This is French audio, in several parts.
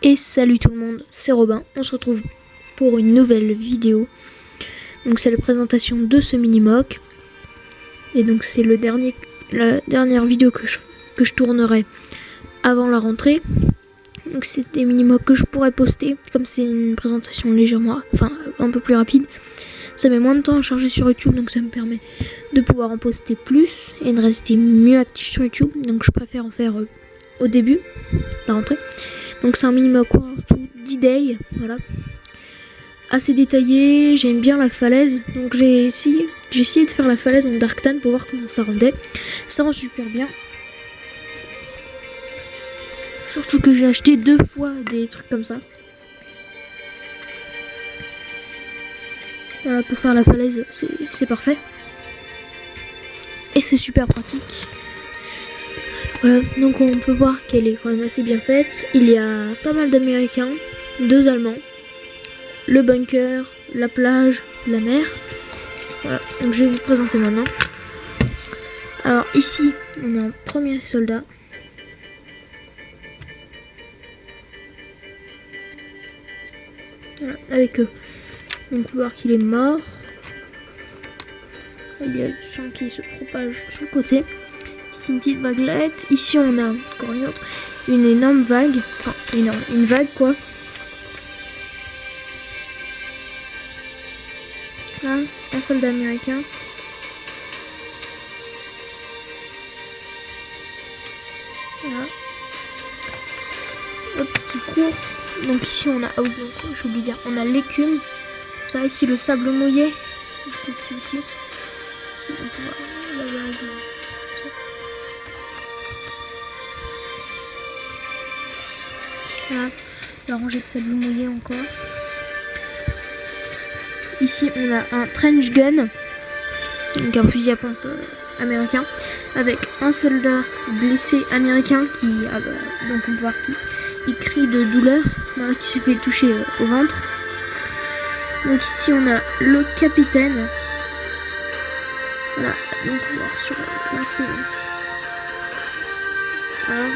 Et salut tout le monde, c'est Robin, on se retrouve pour une nouvelle vidéo. Donc c'est la présentation de ce mini-mock. Et donc c'est la dernière vidéo que je tournerai avant la rentrée. Donc c'est des mini-mocks que je pourrais poster, comme c'est une présentation légèrement, un peu plus rapide. Ça met moins de temps à charger sur YouTube, donc ça me permet de pouvoir en poster plus et de rester mieux actif sur YouTube. Donc je préfère en faire au début de la rentrée. Donc c'est un mini-mock 10 days, voilà. Assez détaillé, j'aime bien la falaise. Donc j'ai essayé de faire la falaise en Dark Tan pour voir comment ça rendait. Ça rend super bien. Surtout que j'ai acheté 2 fois des trucs comme ça. Voilà, pour faire la falaise, c'est parfait. Et c'est super pratique. Voilà, donc on peut voir qu'elle est quand même assez bien faite. Il y a pas mal d'Américains, 2 Allemands, le bunker, la plage, la mer. Voilà, donc je vais vous présenter maintenant. Alors ici, on a un premier soldat. Voilà, avec eux. Donc on peut voir qu'il est mort. Il y a du sang qui se propage sur le côté. C'est une petite vaguelette. Ici on a encore une énorme vague. Enfin, une vague quoi. Là, un soldat américain. Voilà. Hop, qui court. Donc ici on a, donc j'ai oublié de dire, on a l'écume. Ça ici le sable mouillé. Ici aussi. Ici on peut voir la vague. Voilà, la rangée de sable mouillé encore. Ici on a un trench gun, donc un fusil à pompe américain, avec un soldat blessé américain qui, donc on peut voir qu'il crie de douleur, voilà, qui se fait toucher au ventre. Donc ici on a le capitaine, voilà, donc on va voir sur l'instant. Voilà.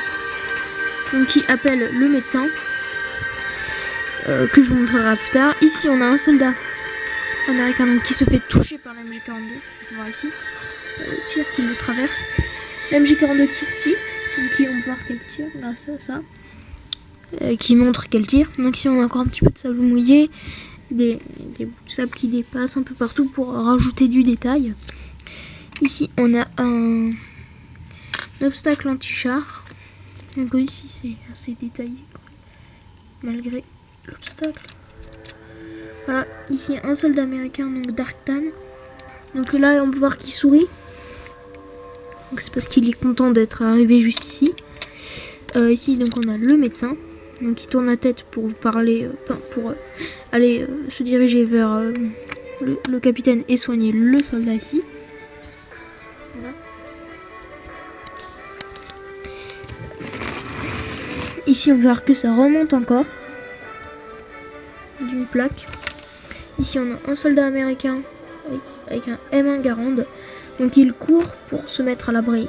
Donc qui appelle le médecin, que je vous montrerai plus tard. Ici on a un soldat américain donc, qui se fait toucher par la MG42, on peut voir ici, le tir qui le traverse. La MG42 qui ici, donc on peut voir qu'elle tire grâce à ça, qui montre qu'elle tire. Donc ici on a encore un petit peu de sable mouillé, des bouts de sable qui dépassent un peu partout pour rajouter du détail. Ici on a un obstacle anti-char. Donc ici c'est assez détaillé malgré l'obstacle. Voilà, ici un soldat américain, donc Dark Tan. Donc là on peut voir qu'il sourit. Donc c'est parce qu'il est content d'être arrivé jusqu'ici. Ici donc on a le médecin. Donc il tourne la tête pour vous parler, pour aller se diriger vers le capitaine et soigner le soldat ici. Voilà. Ici on peut voir que ça remonte encore d'une plaque. Ici on a un soldat américain avec un M1 Garand. Donc il court pour se mettre à l'abri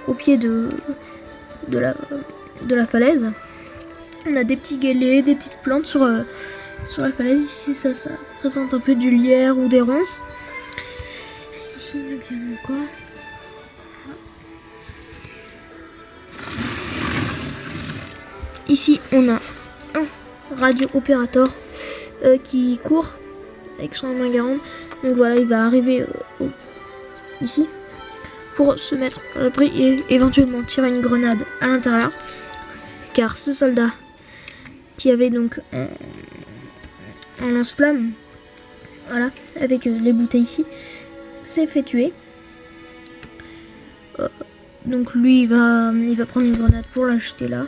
au pied de la falaise. On a des petits galets, des petites plantes sur la falaise. Ici ça présente un peu du lierre ou des ronces. Ici donc, il y en a encore. Ici on a un radio opérateur qui court avec son main Garand. Donc voilà, il va arriver ici pour se mettre à l'abri et éventuellement tirer une grenade à l'intérieur, car ce soldat qui avait donc un lance-flamme, voilà, avec les bouteilles ici, s'est fait tuer. Donc lui il va prendre une grenade pour l'acheter là.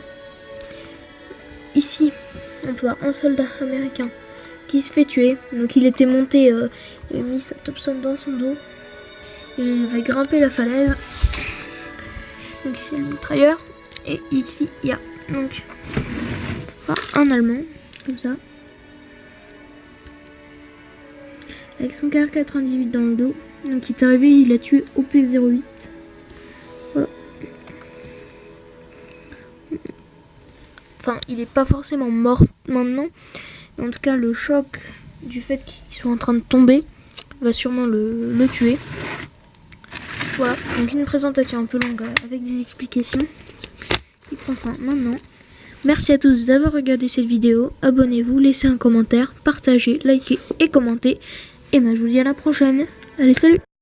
Ici on peut voir un soldat américain qui se fait tuer. Donc il était monté, il a mis sa Thompson dans son dos. Il va grimper la falaise. Donc ici il y a le mitrailleur. Et ici il y a donc un Allemand, comme ça. Avec son KR98 dans le dos. Donc il est arrivé, il a tué OP08. Voilà. Enfin, il est pas forcément mort maintenant. Mais en tout cas, le choc du fait qu'il soit en train de tomber va sûrement le tuer. Voilà, donc une présentation un peu longue avec des explications. Il prend fin maintenant. Merci à tous d'avoir regardé cette vidéo. Abonnez-vous, laissez un commentaire, partagez, likez et commentez. Et moi je vous dis à la prochaine. Allez, salut!